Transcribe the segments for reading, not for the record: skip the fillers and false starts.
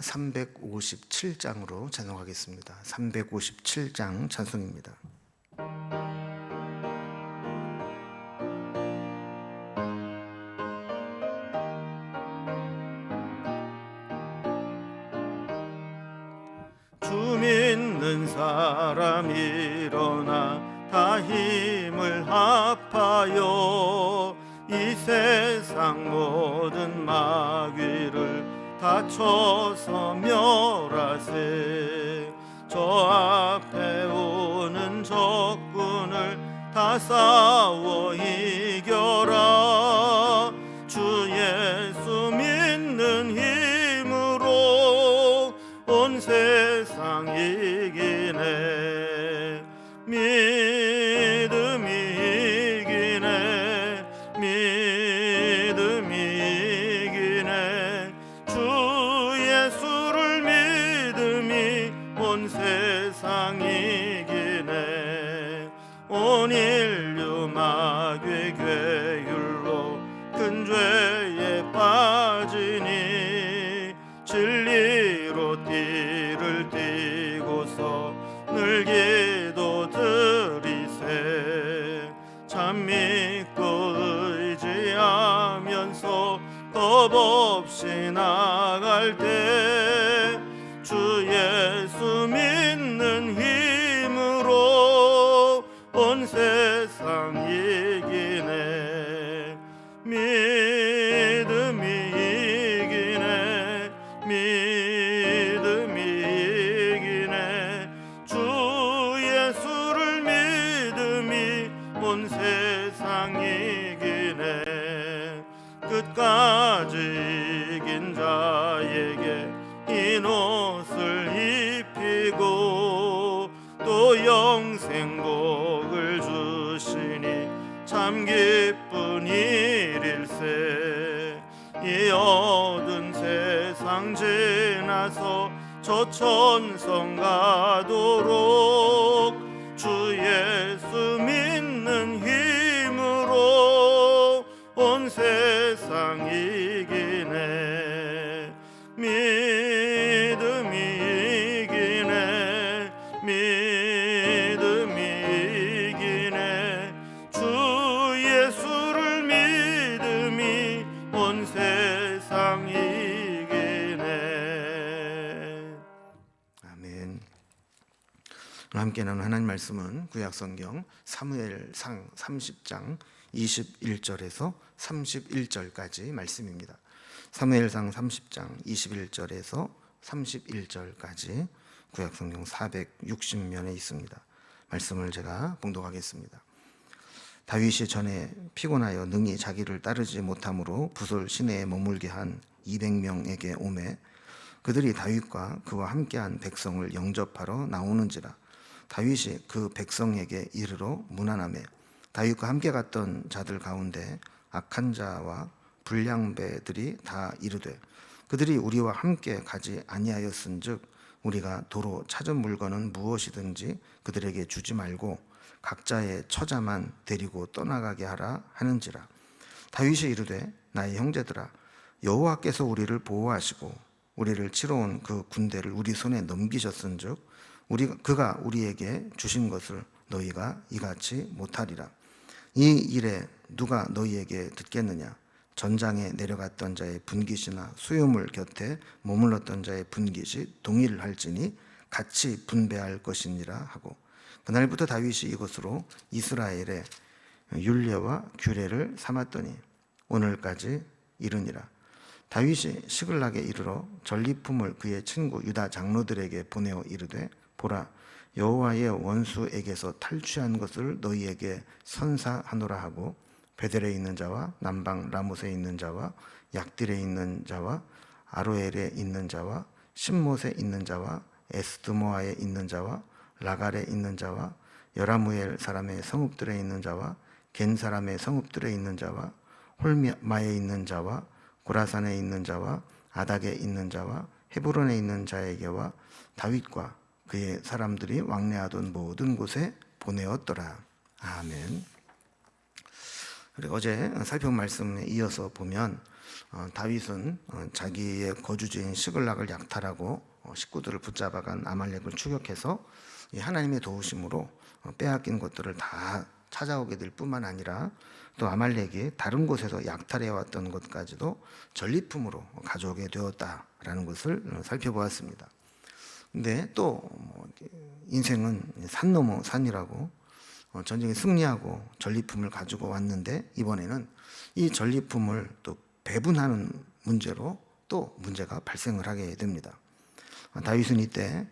357장으로 찬송하겠습니다. 357장 찬송입니다. 주 믿는 사람 일어나 다 힘을 합하여 이 세상 모든 마귀를 다 쳐서 멸하세. 저 앞에 오는 적군을 다 싸워 이겨라. 주 예수 믿는 힘으로 온 세상 이기네. 믿음이 이기네. 믿음이 이기네. 주 예수를 믿음이 온 세상 이기네. 온 인류 마귀 괴율로 큰 죄에 빠지니 진리로 띠를 띠고서 늘 기도 드리세. 참 믿고 의지하면서 겁 없이 나갈 때 주 예수 믿는 힘으로 온 세상 이기네. 믿음이 이기네. 믿음이 이기네. 주 예수를 믿음이 온 세상 이기네. 끝까지 이긴 자에게 흰 옷을 입히고 또 영생복을 주시니 참 기쁜 일일세. 이 어두운 세상 지나서 저 천성 가도록 주 예수 믿는 힘으로 온 세상 이기네. 믿음이 이기네. 믿음이 이기네. 주 예수를 믿음이 온 세상 이기네. 아멘. 함께 나눈 하나님 말씀은 구약성경 사무엘상 30장 21절에서 31절까지 말씀입니다. 사무엘상 30장 21절에서 31절까지 구약성경 460면에 있습니다. 말씀을 제가 봉독하겠습니다. 다윗이 전에 피곤하여 능히 자기를 따르지 못함으로 부솔 시내에 머물게 한 200명에게 오매 그들이 다윗과 그와 함께한 백성을 영접하러 나오는지라. 다윗이 그 백성에게 이르러 문안하매 다윗과 함께 갔던 자들 가운데 악한 자와 불량배들이 다 이르되 그들이 우리와 함께 가지 아니하였은즉 우리가 도로 찾은 물건은 무엇이든지 그들에게 주지 말고 각자의 처자만 데리고 떠나가게 하라 하는지라. 다윗이 이르되 나의 형제들아 여호와께서 우리를 보호하시고 우리를 치러 온 그 군대를 우리 손에 넘기셨은즉 그가 우리에게 주신 것을 너희가 이같이 못하리라. 이 일에 누가 너희에게 듣겠느냐. 전장에 내려갔던 자의 분깃이나 수요물 곁에 머물렀던 자의 분깃이 동일할지니 같이 분배할 것이니라 하고 그날부터 다윗이 이것으로 이스라엘의 율례와 규례를 삼았더니 오늘까지 이르니라. 다윗이 시글락에 이르러 전리품을 그의 친구 유다 장로들에게 보내어 이르되 보라 여호와의 원수에게서 탈취한 것을 너희에게 선사하노라 하고 베델에 있는 자와 남방 라못에 있는 자와 약딜에 있는 자와 아로엘에 있는 자와 신못에 있는 자와 에스드모아에 있는 자와 라갈에 있는 자와 여라무엘 사람의 성읍들에 있는 자와 겐 사람의 성읍들에 있는 자와 홀마에 있는 자와 고라산에 있는 자와 아닥에 있는 자와 헤브론에 있는 자에게와 다윗과 그의 사람들이 왕래하던 모든 곳에 보내었더라. 아멘. 그리고 어제 살펴본 말씀에 이어서 보면 다윗은 자기의 거주지인 시글락을 약탈하고 식구들을 붙잡아간 아말렉을 추격해서 이 하나님의 도우심으로 빼앗긴 것들을 다 찾아오게 될 뿐만 아니라 또 아말렉이 다른 곳에서 약탈해왔던 것까지도 전리품으로 가져오게 되었다라는 것을 살펴보았습니다. 근데 또 인생은 산 넘어 산이라고 전쟁에 승리하고 전리품을 가지고 왔는데 이번에는 이 전리품을 또 배분하는 문제로 또 문제가 발생을 하게 됩니다. 다윗은 이때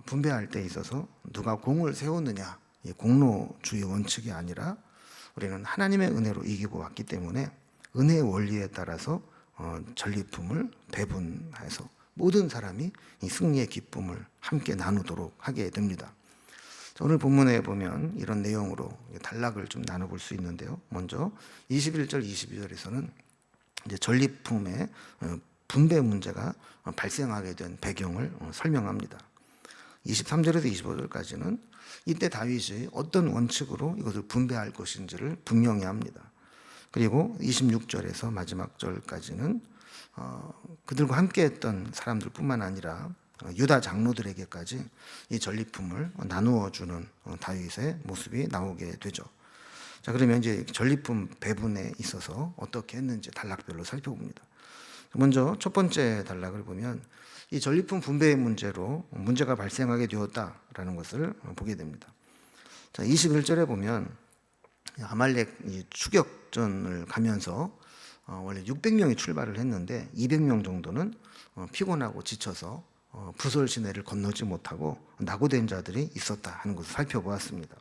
분배할 때 있어서 누가 공을 세웠느냐, 이 공로주의 원칙이 아니라 우리는 하나님의 은혜로 이기고 왔기 때문에 은혜의 원리에 따라서 전리품을 배분해서 모든 사람이 이 승리의 기쁨을 함께 나누도록 하게 됩니다. 오늘 본문에 보면 이런 내용으로 단락을 좀 나눠볼 수 있는데요. 먼저 21절, 22절에서는 이제 전리품의 분배 문제가 발생하게 된 배경을 설명합니다. 23절에서 25절까지는 이때 다윗이 어떤 원칙으로 이것을 분배할 것인지를 분명히 합니다. 그리고 26절에서 마지막 절까지는 그들과 함께했던 사람들뿐만 아니라 유다 장로들에게까지 이 전리품을 나누어 주는 다윗의 모습이 나오게 되죠. 자, 그러면 이제 전리품 배분에 있어서 어떻게 했는지 단락별로 살펴봅니다. 먼저 첫 번째 단락을 보면 이 전리품 분배의 문제로 문제가 발생하게 되었다라는 것을 보게 됩니다. 자, 21절에 보면 아말렉 추격전을 가면서 원래 600명이 출발을 했는데 200명 정도는 피곤하고 지쳐서 부솔 시내를 건너지 못하고 낙오된 자들이 있었다 하는 것을 살펴보았습니다.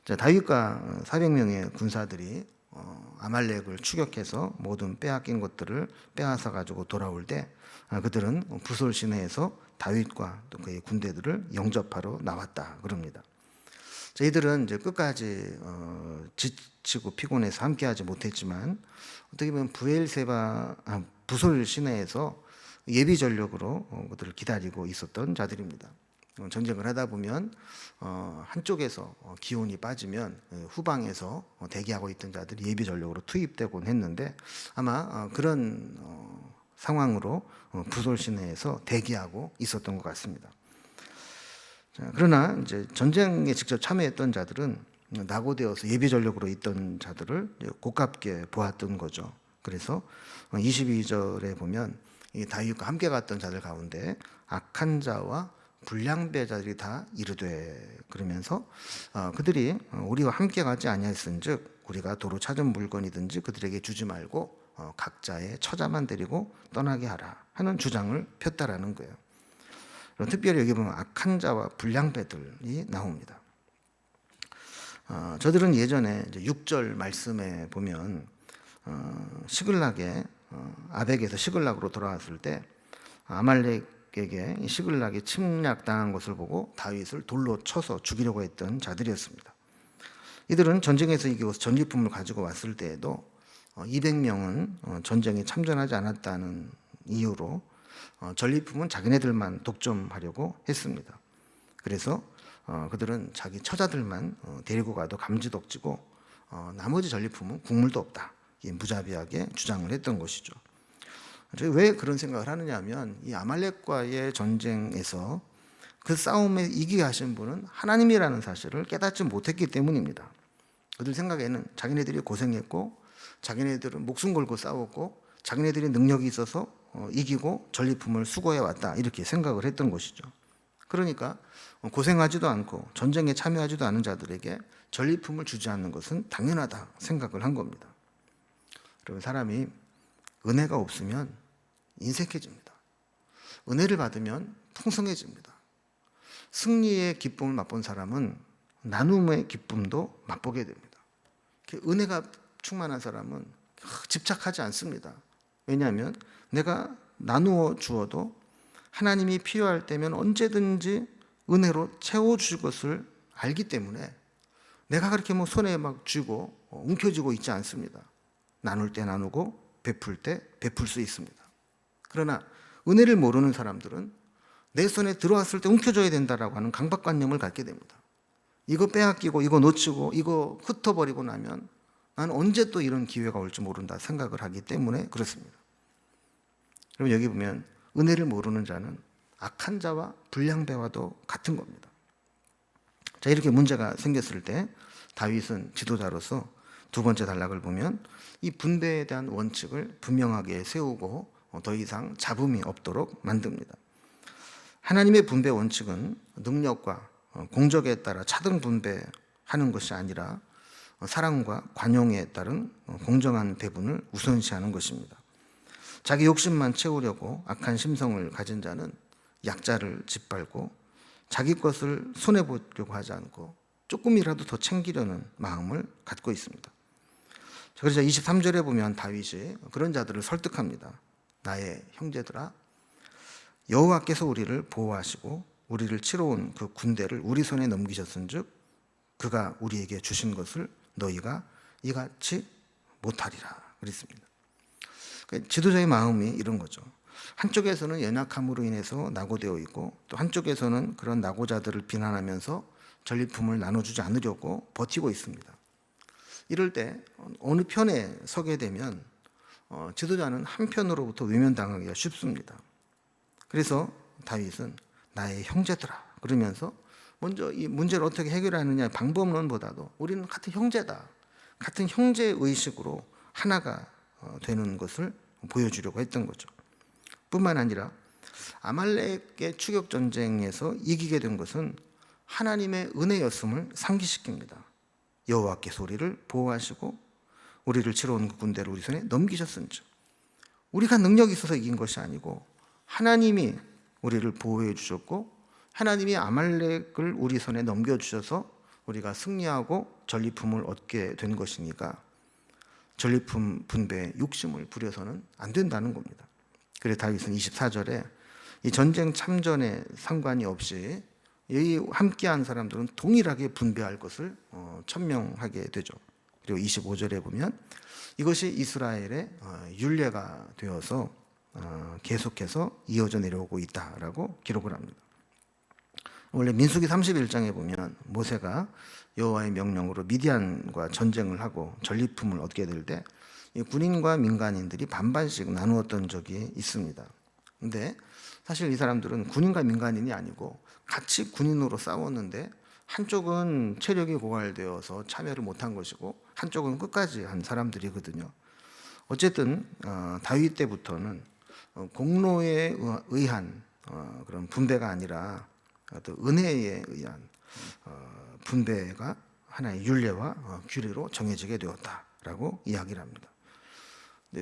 자, 다윗과 400명의 군사들이 아말렉을 추격해서 모든 빼앗긴 것들을 빼앗아 가지고 돌아올 때 그들은 부솔 시내에서 다윗과 또 그의 군대들을 영접하러 나왔다 그럽니다. 저희들은 이제 끝까지 지치고 피곤해서 함께하지 못했지만 어떻게 보면 부솔 시내에서 예비 전력으로 그들을 기다리고 있었던 자들입니다. 전쟁을 하다 보면 한쪽에서 기온이 빠지면 후방에서 대기하고 있던 자들이 예비 전력으로 투입되곤 했는데 아마 그런 상황으로 부솔 시내에서 대기하고 있었던 것 같습니다. 자, 그러나 이제 전쟁에 직접 참여했던 자들은 낙오되어서 예비 전력으로 있던 자들을 고깝게 보았던 거죠. 그래서 22절에 보면 이 다윗과 함께 갔던 자들 가운데 악한 자와 불량배자들이 다 이르되 그러면서 그들이 우리와 함께 가지 아니하였은즉 우리가 도로 찾은 물건이든지 그들에게 주지 말고 각자의 처자만 데리고 떠나게 하라 하는 주장을 폈다라는 거예요. 특별히 여기 보면 악한 자와 불량배들이 나옵니다. 저들은 예전에 이제 6절 말씀에 보면 시글락에 아벡에서 시글락으로 돌아왔을 때 아말렉에게 시글락이 침략당한 것을 보고 다윗을 돌로 쳐서 죽이려고 했던 자들이었습니다. 이들은 전쟁에서 이기고서 전리품을 가지고 왔을 때에도 200명은 전쟁에 참전하지 않았다는 이유로 전리품은 자기네들만 독점하려고 했습니다. 그래서 그들은 자기 처자들만 데리고 가도 감지덕지고 나머지 전리품은 국물도 없다. 무자비하게 주장을 했던 것이죠. 왜 그런 생각을 하느냐 하면 이 아말렉과의 전쟁에서 그 싸움에 이기게 하신 분은 하나님이라는 사실을 깨닫지 못했기 때문입니다. 그들 생각에는 자기네들이 고생했고 자기네들은 목숨 걸고 싸웠고 자기네들이 능력이 있어서 이기고 전리품을 수거해 왔다 이렇게 생각을 했던 것이죠. 그러니까 고생하지도 않고 전쟁에 참여하지도 않은 자들에게 전리품을 주지 않는 것은 당연하다 생각을 한 겁니다. 그리고 사람이 은혜가 없으면 인색해집니다. 은혜를 받으면 풍성해집니다. 승리의 기쁨을 맛본 사람은 나눔의 기쁨도 맛보게 됩니다. 은혜가 충만한 사람은 집착하지 않습니다. 왜냐하면 내가 나누어 주어도 하나님이 필요할 때면 언제든지 은혜로 채워줄 것을 알기 때문에 내가 그렇게 손에 막 쥐고 움켜쥐고 있지 않습니다. 나눌 때 나누고 베풀 때 베풀 수 있습니다. 그러나 은혜를 모르는 사람들은 내 손에 들어왔을 때 움켜줘야 된다라고 하는 강박관념을 갖게 됩니다. 이거 빼앗기고 이거 놓치고 이거 흩어버리고 나면 난 언제 또 이런 기회가 올지 모른다 생각을 하기 때문에 그렇습니다. 그럼 여기 보면 은혜를 모르는 자는 악한 자와 불량배와도 같은 겁니다. 자, 이렇게 문제가 생겼을 때 다윗은 지도자로서 두 번째 단락을 보면 이 분배에 대한 원칙을 분명하게 세우고 더 이상 잡음이 없도록 만듭니다. 하나님의 분배 원칙은 능력과 공적에 따라 차등 분배하는 것이 아니라 사랑과 관용에 따른 공정한 배분을 우선시하는 것입니다. 자기 욕심만 채우려고 악한 심성을 가진 자는 약자를 짓밟고 자기 것을 손해보려고 하지 않고 조금이라도 더 챙기려는 마음을 갖고 있습니다. 그래서 23절에 보면 다윗이 그런 자들을 설득합니다. 나의 형제들아, 여호와께서 우리를 보호하시고 우리를 치러 온 그 군대를 우리 손에 넘기셨은즉 그가 우리에게 주신 것을 너희가 이같이 못하리라 그랬습니다. 지도자의 마음이 이런 거죠. 한쪽에서는 연약함으로 인해서 낙오되어 있고 또 한쪽에서는 그런 낙오자들을 비난하면서 전리품을 나눠주지 않으려고 버티고 있습니다. 이럴 때 어느 편에 서게 되면 지도자는 한편으로부터 외면당하기가 쉽습니다. 그래서 다윗은 나의 형제들아 그러면서 먼저 이 문제를 어떻게 해결하느냐의 방법론보다도 우리는 같은 형제다, 같은 형제의식으로 하나가 되는 것을 보여주려고 했던 거죠. 뿐만 아니라 아말렉의 추격 전쟁에서 이기게 된 것은 하나님의 은혜였음을 상기시킵니다. 여호와께서 우리를 보호하시고 우리를 치러 온 그 군대를 우리 손에 넘기셨은즉 우리가 능력이 있어서 이긴 것이 아니고 하나님이 우리를 보호해 주셨고 하나님이 아말렉을 우리 손에 넘겨주셔서 우리가 승리하고 전리품을 얻게 된 것이니까 전리품 분배에 욕심을 부려서는 안 된다는 겁니다. 그래서 다윗은 24절에 이 전쟁 참전에 상관이 없이 이 함께한 사람들은 동일하게 분배할 것을 천명하게 되죠. 그리고 25절에 보면 이것이 이스라엘의 율례가 되어서 계속해서 이어져 내려오고 있다라고 기록을 합니다. 원래 민수기 31장에 보면 모세가 여호와의 명령으로 미디안과 전쟁을 하고 전리품을 얻게 될 때 군인과 민간인들이 반반씩 나누었던 적이 있습니다. 근데 사실 이 사람들은 군인과 민간인이 아니고 같이 군인으로 싸웠는데 한쪽은 체력이 고갈되어서 참여를 못한 것이고 한쪽은 끝까지 한 사람들이거든요. 어쨌든 다윗 때부터는 공로에 의한 그런 분배가 아니라 어떤 은혜에 의한 분배가 하나의 율례와 규례로 정해지게 되었다라고 이야기를 합니다.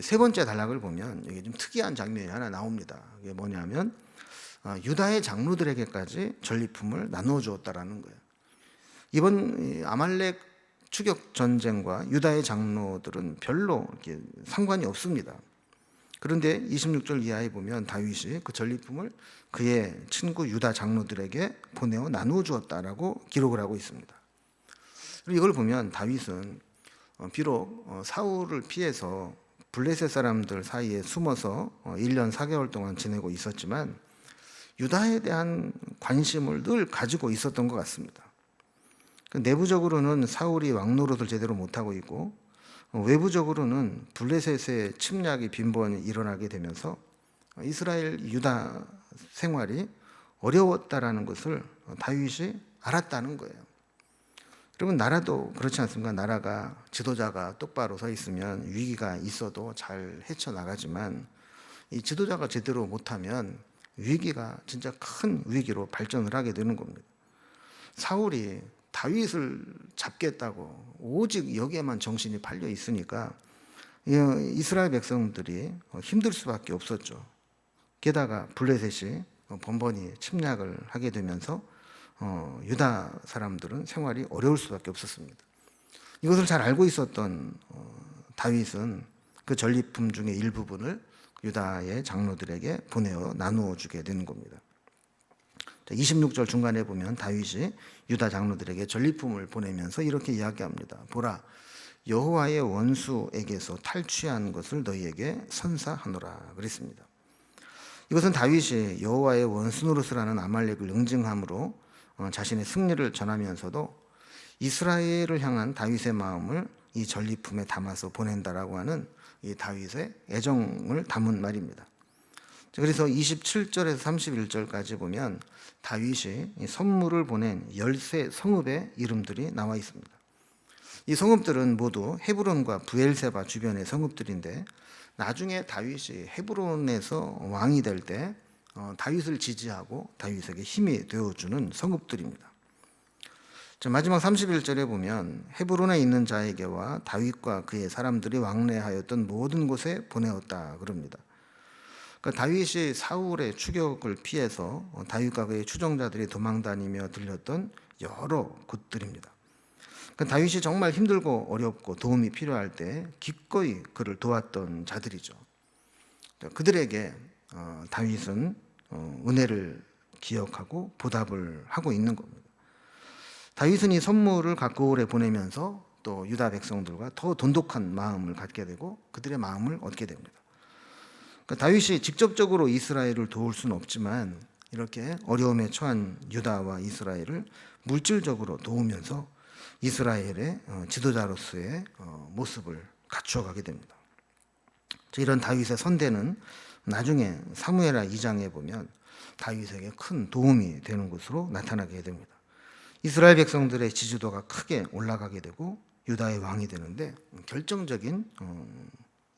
세 번째 단락을 보면 이게 좀 특이한 장면이 하나 나옵니다. 이게 뭐냐면 유다의 장로들에게까지 전리품을 나누어 주었다라는 거예요. 이번 아말렉 추격 전쟁과 유다의 장로들은 별로 이렇게 상관이 없습니다. 그런데 26절 이하에 보면 다윗이 그 전리품을 그의 친구 유다 장로들에게 보내어 나누어 주었다라고 기록을 하고 있습니다. 그리고 이걸 보면 다윗은 비록 사울을 피해서 블레셋 사람들 사이에 숨어서 1년 4개월 동안 지내고 있었지만 유다에 대한 관심을 늘 가지고 있었던 것 같습니다. 내부적으로는 사울이 왕 노릇을 제대로 못하고 있고 외부적으로는 블레셋의 침략이 빈번히 일어나게 되면서 이스라엘 유다 생활이 어려웠다라는 것을 다윗이 알았다는 거예요. 여러분, 나라도 그렇지 않습니까? 나라가 지도자가 똑바로 서 있으면 위기가 있어도 잘 헤쳐나가지만 이 지도자가 제대로 못하면 위기가 진짜 큰 위기로 발전을 하게 되는 겁니다. 사울이 다윗을 잡겠다고 오직 여기에만 정신이 팔려 있으니까 이스라엘 백성들이 힘들 수밖에 없었죠. 게다가 블레셋이 번번이 침략을 하게 되면서 유다 사람들은 생활이 어려울 수밖에 없었습니다. 이것을 잘 알고 있었던 다윗은 그 전리품 중의 일부분을 유다의 장로들에게 보내어 나누어 주게 되는 겁니다. 26절 중간에 보면 다윗이 유다 장로들에게 전리품을 보내면서 이렇게 이야기합니다. 보라, 여호와의 원수에게서 탈취한 것을 너희에게 선사하노라 그랬습니다. 이것은 다윗이 여호와의 원수 노릇을 하는 아말렉을 응징함으로 자신의 승리를 전하면서도 이스라엘을 향한 다윗의 마음을 이 전리품에 담아서 보낸다라고 하는 이 다윗의 애정을 담은 말입니다. 그래서 27절에서 31절까지 보면 다윗이 이 선물을 보낸 13 성읍의 이름들이 나와 있습니다. 이 성읍들은 모두 헤브론과 브엘세바 주변의 성읍들인데, 나중에 다윗이 헤브론에서 왕이 될 때 다윗을 지지하고 다윗에게 힘이 되어주는 성읍들입니다. 마지막 31절에 보면 헤브론에 있는 자에게와 다윗과 그의 사람들이 왕래하였던 모든 곳에 보내었다 그럽니다. 그러니까 다윗이 사울의 추격을 피해서 다윗과 그의 추종자들이 도망다니며 들렸던 여러 곳들입니다. 그러니까 다윗이 정말 힘들고 어렵고 도움이 필요할 때 기꺼이 그를 도왔던 자들이죠. 그들에게 다윗은 은혜를 기억하고 보답을 하고 있는 겁니다. 다윗은 이 선물을 각고을에 보내면서 또 유다 백성들과 더 돈독한 마음을 갖게 되고 그들의 마음을 얻게 됩니다. 그러니까 다윗이 직접적으로 이스라엘을 도울 수는 없지만 이렇게 어려움에 처한 유다와 이스라엘을 물질적으로 도우면서 이스라엘의 지도자로서의 모습을 갖추어가게 됩니다. 이런 다윗의 선대는 나중에 사무엘하 2장에 보면 다윗에게 큰 도움이 되는 것으로 나타나게 됩니다. 이스라엘 백성들의 지지도가 크게 올라가게 되고 유다의 왕이 되는데 결정적인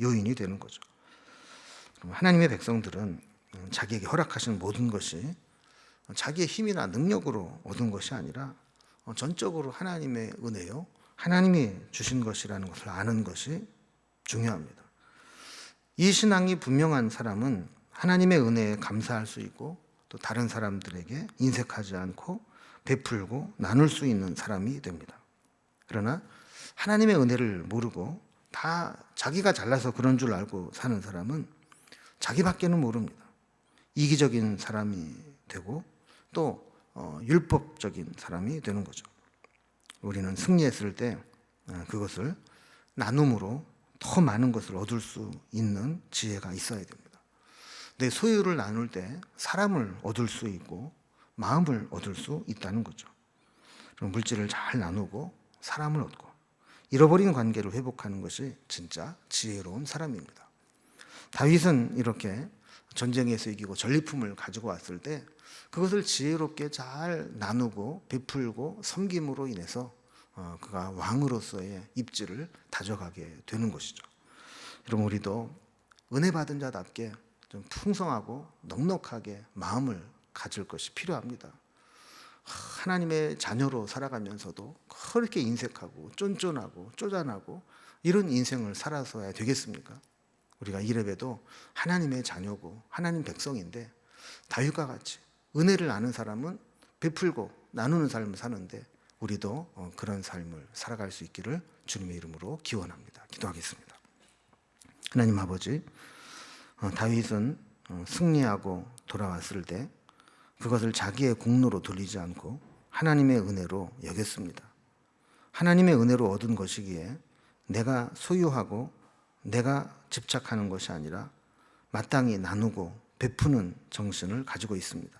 요인이 되는 거죠. 하나님의 백성들은 자기에게 허락하신 모든 것이 자기의 힘이나 능력으로 얻은 것이 아니라 전적으로 하나님의 은혜요, 하나님이 주신 것이라는 것을 아는 것이 중요합니다. 이 신앙이 분명한 사람은 하나님의 은혜에 감사할 수 있고 또 다른 사람들에게 인색하지 않고 베풀고 나눌 수 있는 사람이 됩니다. 그러나 하나님의 은혜를 모르고 다 자기가 잘나서 그런 줄 알고 사는 사람은 자기밖에는 모릅니다. 이기적인 사람이 되고 또 율법적인 사람이 되는 거죠. 우리는 승리했을 때 그것을 나눔으로 더 많은 것을 얻을 수 있는 지혜가 있어야 됩니다. 내 소유를 나눌 때 사람을 얻을 수 있고 마음을 얻을 수 있다는 거죠. 그럼 물질을 잘 나누고 사람을 얻고 잃어버린 관계를 회복하는 것이 진짜 지혜로운 사람입니다. 다윗은 이렇게 전쟁에서 이기고 전리품을 가지고 왔을 때 그것을 지혜롭게 잘 나누고 베풀고 섬김으로 인해서 그가 왕으로서의 입지를 다져가게 되는 것이죠. 여러분, 우리도 은혜 받은 자답게 좀 풍성하고 넉넉하게 마음을 가질 것이 필요합니다. 하나님의 자녀로 살아가면서도 그렇게 인색하고 쫀쫀하고 쪼잔하고 이런 인생을 살아서야 되겠습니까? 우리가 이래봬도 하나님의 자녀고 하나님 백성인데 다윗과 같이 은혜를 아는 사람은 베풀고 나누는 삶을 사는데 우리도 그런 삶을 살아갈 수 있기를 주님의 이름으로 기원합니다. 기도하겠습니다. 하나님 아버지, 다윗은 승리하고 돌아왔을 때 그것을 자기의 공로로 돌리지 않고 하나님의 은혜로 여겼습니다. 하나님의 은혜로 얻은 것이기에 내가 소유하고 내가 집착하는 것이 아니라 마땅히 나누고 베푸는 정신을 가지고 있습니다.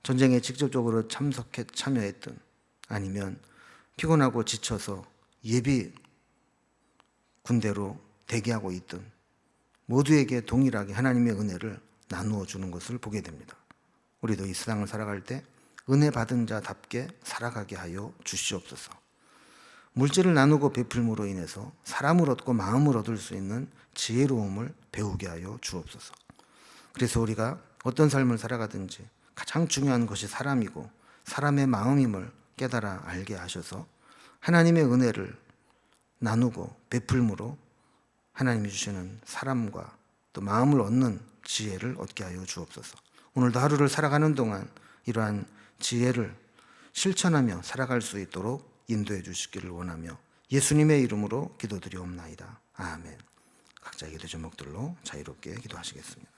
전쟁에 직접적으로 참여했든 아니면 피곤하고 지쳐서 예비 군대로 대기하고 있든 모두에게 동일하게 하나님의 은혜를 나누어 주는 것을 보게 됩니다. 우리도 이 세상을 살아갈 때 은혜 받은 자답게 살아가게 하여 주시옵소서. 물질을 나누고 베풀므로 인해서 사람을 얻고 마음을 얻을 수 있는 지혜로움을 배우게 하여 주옵소서. 그래서 우리가 어떤 삶을 살아가든지 가장 중요한 것이 사람이고 사람의 마음임을 깨달아 알게 하셔서 하나님의 은혜를 나누고 베풀므로 하나님이 주시는 사람과 또 마음을 얻는 지혜를 얻게 하여 주옵소서. 오늘도 하루를 살아가는 동안 이러한 지혜를 실천하며 살아갈 수 있도록 인도해 주시기를 원하며 예수님의 이름으로 기도드리옵나이다. 아멘. 각자의 기도 제목들로 자유롭게 기도하시겠습니다.